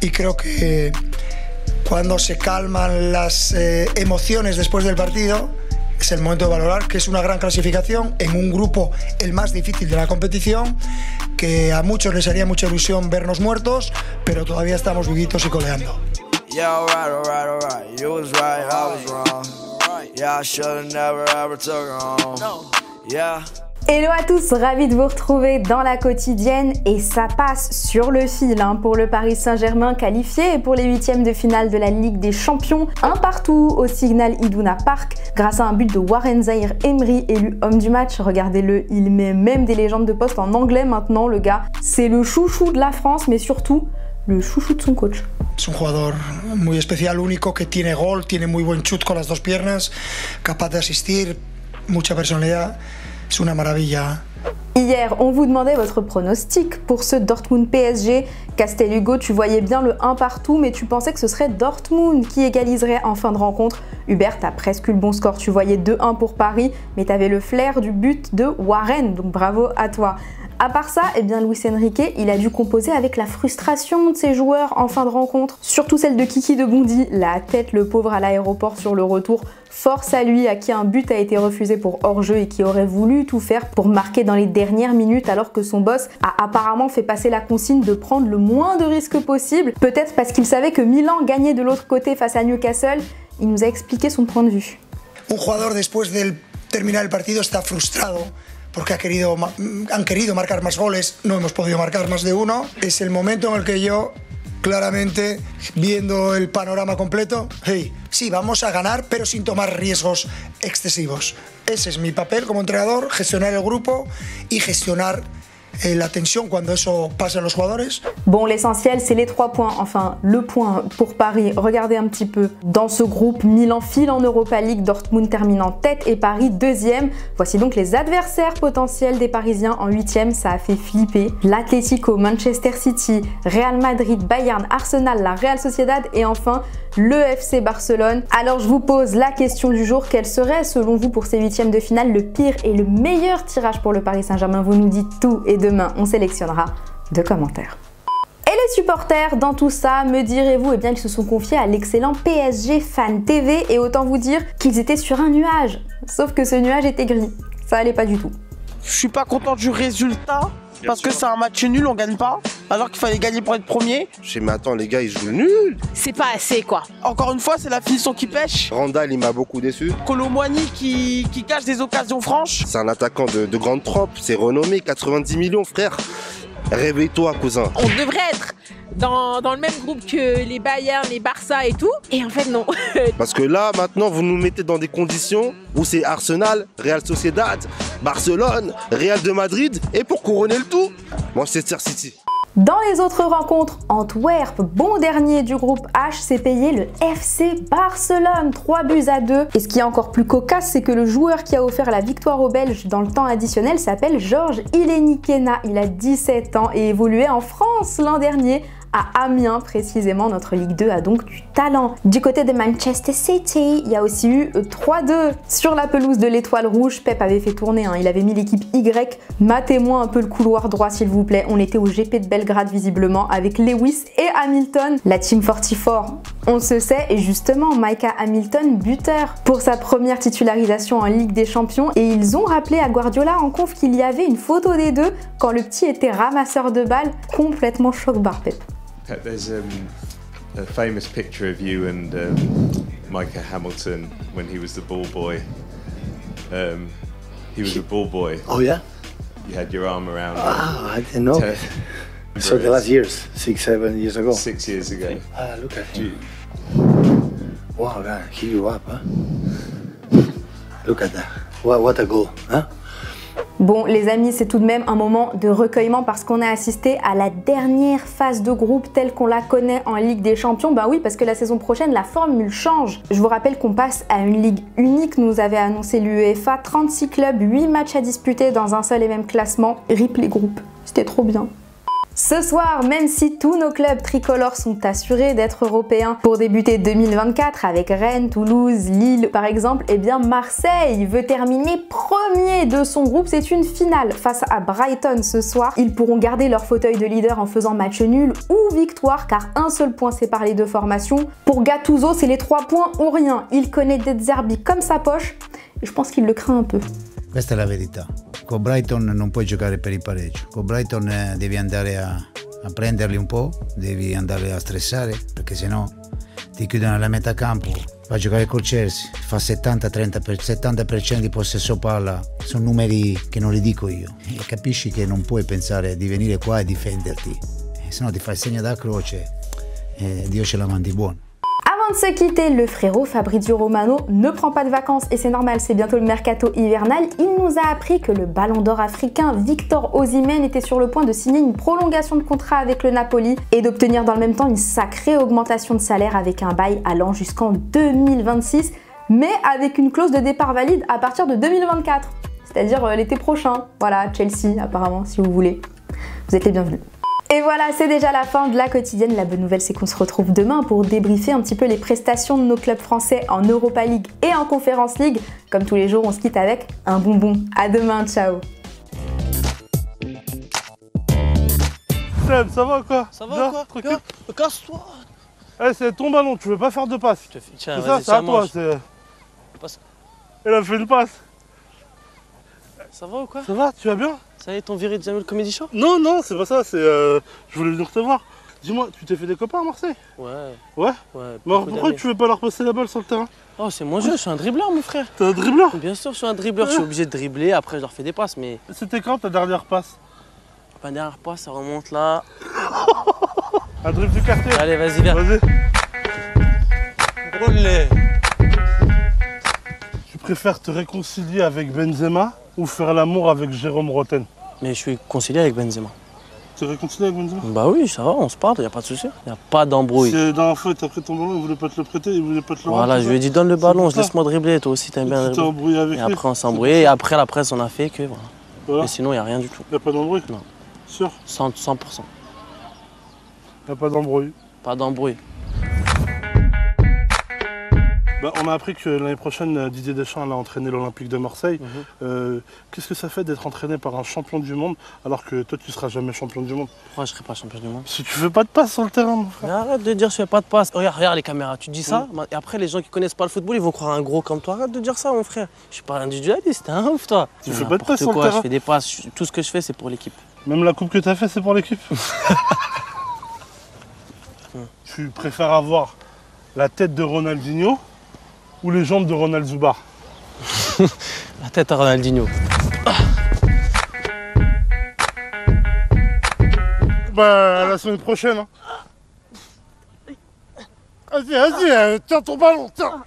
y creo que cuando se calman las emociones después del partido es el momento de valorar que es una gran clasificación en un grupo el más difícil de la competición, que a muchos les haría mucha ilusión vernos muertos, pero todavía estamos vivitos y coleando. Yeah, alright. You was right, I was wrong. Yeah, I should've never ever took her home. Yeah. Hello à tous, ravi de vous retrouver dans la quotidienne et ça passe sur le fil pour le Paris Saint-Germain qualifié pour les huitièmes de finale de la Ligue des Champions. Un partout au Signal Iduna Park grâce à un but de Warren Zaïre-Emery élu homme du match. Regardez-le, il met même des légendes de poste en anglais maintenant le gars. C'est le chouchou de la France mais surtout le chouchou de son coach. Es un jugador muy especial, único, que tiene gol, tiene muy buen chut con las dos piernas, capaz de asistir, mucha personalidad. C'est une maravilla. Hier, on vous demandait votre pronostic pour ce Dortmund-PSG. Castel-Hugo, tu voyais bien le 1 partout, mais tu pensais que ce serait Dortmund qui égaliserait en fin de rencontre. Hubert, t'as presque eu le bon score, tu voyais 2-1 pour Paris, mais t'avais le flair du but de Warren, donc bravo à toi. À part ça, eh bien Luis Enrique, il a dû composer avec la frustration de ses joueurs en fin de rencontre, surtout celle de Kiki de Bondy, la tête le pauvre à l'aéroport sur le retour. Force à lui, à qui un but a été refusé pour hors-jeu et qui aurait voulu tout faire pour marquer dans les dernières minutes alors que son boss a apparemment fait passer la consigne de prendre le moins de risques possible. Peut-être parce qu'il savait que Milan gagnait de l'autre côté face à Newcastle. Il nous a expliqué son point de vue. Un jugador después de terminar el partido está frustrado porque han querido marcar más goles, no hemos podido marcar más de uno. Es el momento en el que yo, claramente, viendo el panorama completo, hey, sí, vamos a ganar, pero sin tomar riesgos excesivos. Ese es mi papel como entrenador, gestionar el grupo y gestionar la tension cuando eso pasa a los jugadores. Bon, l'essentiel, c'est les 3 points, enfin le point pour Paris. Regardez un petit peu. Dans ce groupe, Milan file en Europa League, Dortmund termine en tête et Paris deuxième. Voici donc les adversaires potentiels des Parisiens en 8e, ça a fait flipper. L'Atlético, Manchester City, Real Madrid, Bayern, Arsenal, la Real Sociedad et enfin le FC Barcelone. Alors je vous pose la question du jour, quel serait selon vous pour ces 8e de finale le pire et le meilleur tirage pour le Paris Saint-Germain? Vous nous dites tout et demain on sélectionnera 2 commentaires. Et les supporters dans tout ça, me direz-vous, eh bien ils se sont confiés à l'excellent PSG Fan TV et autant vous dire qu'ils étaient sur un nuage. Sauf que ce nuage était gris, ça allait pas du tout. Je suis pas content du résultat. Parce que c'est un match nul, on gagne pas, alors qu'il fallait gagner pour être premier. Mais attends, les gars, ils jouent nul. C'est pas assez, quoi. Encore une fois, c'est la finition qui pêche. Randall, il m'a beaucoup déçu. Kolo Muani qui cache des occasions franches. C'est un attaquant de grande trempe, c'est renommé, 90 millions, frère. Réveille-toi, cousin. On devrait être dans le même groupe que les Bayern, les Barça et tout. Et en fait, non. Parce que là, maintenant, vous nous mettez dans des conditions où c'est Arsenal, Real Sociedad, Barcelone, Real de Madrid. Et pour couronner le tout, Manchester City. Dans les autres rencontres, Antwerp, bon dernier du groupe H, s'est payé le FC Barcelone, 3-2. Et ce qui est encore plus cocasse, c'est que le joueur qui a offert la victoire aux Belges dans le temps additionnel s'appelle Georges Ilenikena. Il a 17 ans et évoluait en France l'an dernier. À Amiens précisément, notre Ligue 2 a donc du talent. Du côté de Manchester City, il y a aussi eu 3-2. Sur la pelouse de l'Étoile Rouge, Pep avait fait tourner, il avait mis l'équipe Y. Matez-moi un peu le couloir droit s'il vous plaît. On était au GP de Belgrade visiblement avec Lewis et Hamilton. La Team 44, on se sait, et justement Micah Hamilton buteur pour sa première titularisation en Ligue des Champions. Et ils ont rappelé à Guardiola en conf qu'il y avait une photo des deux quand le petit était ramasseur de balles. Complètement choc-barre Pep. There's a famous picture of you and Micah Hamilton when he was the ball boy. He was a ball boy. Oh yeah? You had your arm around him. Ah, I didn't know. So the last years, 6, 7 years ago. 6 years ago. Ah, look at him. Wow, God, he grew up, huh? Look at that. What a goal, huh? Bon les amis, c'est tout de même un moment de recueillement parce qu'on a assisté à la dernière phase de groupe telle qu'on la connaît en Ligue des Champions. Bah oui, parce que la saison prochaine, la formule change. Je vous rappelle qu'on passe à une ligue unique, nous avait annoncé l'UEFA, 36 clubs, 8 matchs à disputer dans un seul et même classement. RIP les groupes, c'était trop bien. Ce soir, même si tous nos clubs tricolores sont assurés d'être européens pour débuter 2024 avec Rennes, Toulouse, Lille par exemple, eh bien Marseille veut terminer premier de son groupe. C'est une finale face à Brighton ce soir. Ils pourront garder leur fauteuil de leader en faisant match nul ou victoire car un seul point sépare les deux formations. Pour Gattuso, c'est les 3 points ou rien. Il connaît De Zerbi comme sa poche et je pense qu'il le craint un peu. Questa è la verità. Con Brighton non puoi giocare per il pareggio. Con Brighton devi andare a prenderli un po', devi andare a stressare, perché sennò ti chiudono alla metà campo. Va a giocare col Chelsea, fa 70% di possesso palla, sono numeri che non li dico io. E capisci che non puoi pensare di venire qua e difenderti, sennò ti fai il segno da croce e Dio ce la mandi buona. Avant de se quitter, le frérot Fabrizio Romano ne prend pas de vacances et c'est normal, c'est bientôt le mercato hivernal. Il nous a appris que le ballon d'or africain Victor Osimhen était sur le point de signer une prolongation de contrat avec le Napoli et d'obtenir dans le même temps une sacrée augmentation de salaire avec un bail allant jusqu'en 2026, mais avec une clause de départ valide à partir de 2024, c'est-à-dire l'été prochain. Voilà, Chelsea apparemment, si vous voulez. Vous êtes les bienvenus. Et voilà, c'est déjà la fin de la quotidienne. La bonne nouvelle, c'est qu'on se retrouve demain pour débriefer un petit peu les prestations de nos clubs français en Europa League et en Conference League. Comme tous les jours, on se quitte avec un bonbon. À demain, ciao. Seb, ça va quoi? Ça va quoi? Tranquille. Casse-toi. Eh, c'est ton ballon, tu veux pas faire de passe. Tiens, c'est ça, c'est à toi. Elle a fait une passe. Ça va ou quoi? Ça va, tu vas bien? Ça y est, ton viré de Jamel Comedy Show? Non, non, c'est pas ça, c'est. Je voulais venir te voir. Dis-moi, tu t'es fait des copains à Marseille? Ouais. Ouais? Ouais. Mais alors pourquoi tu veux pas leur passer la balle sur le terrain? Oh, c'est mon jeu, je suis un dribbleur, mon frère. T'es un dribbleur? Bien sûr, je suis un dribbleur, je suis obligé de dribbler, après je leur fais des passes, mais. C'était quand ta dernière passe? Ma dernière passe, ça remonte là. Un dribble du quartier? Allez, vas-y, viens. Vas-y. Olé. Tu préfères te réconcilier avec Benzema ou faire l'amour avec Jérôme Roten? Mais je suis concilié avec Benzema. Tu es réconcilié avec Benzema? Bah oui, ça va, on se parle, y a pas de souci. Y a pas d'embrouille. Si la dernière fois t'as pris ton ballon, il voulait pas te le prêter, il voulait pas te le rendre. Voilà, je lui ai dit donne le ballon, laisse-moi dribbler, toi aussi t'aimes bien dribbler. Tu t'es embrouillé avec lui. Et après on s'est embrouillé, et après la presse on a fait que voilà. Voilà. Mais sinon y a rien du tout. Y a pas d'embrouille? Non. Sûr? 100%. Y a pas d'embrouille? Pas d'embrouille. Bah, on a appris que l'année prochaine, Didier Deschamps allait entraîner l'Olympique de Marseille. Qu'est-ce que ça fait d'être entraîné par un champion du monde alors que toi tu seras jamais champion du monde? Pourquoi je serai pas champion du monde? Si tu fais pas de passe sur le terrain, mon frère. Mais arrête de dire je fais pas de passe. Regarde les caméras, tu dis ça, et après les gens qui connaissent pas le football, ils vont croire un gros comme toi. Arrête de dire ça, mon frère. Je suis pas individualiste, t'es un ouf toi. Tu fais pas de passe sur le quoi, terrain? Je fais des passes, tout ce que je fais c'est pour l'équipe. Même la coupe que t'as fait, c'est pour l'équipe. Tu préfères avoir la tête de Ronaldinho ou les jambes de Ronald Zubar? La tête à Ronaldinho. Bah, à la semaine prochaine. Hein. Vas-y, tiens ton ballon, tiens.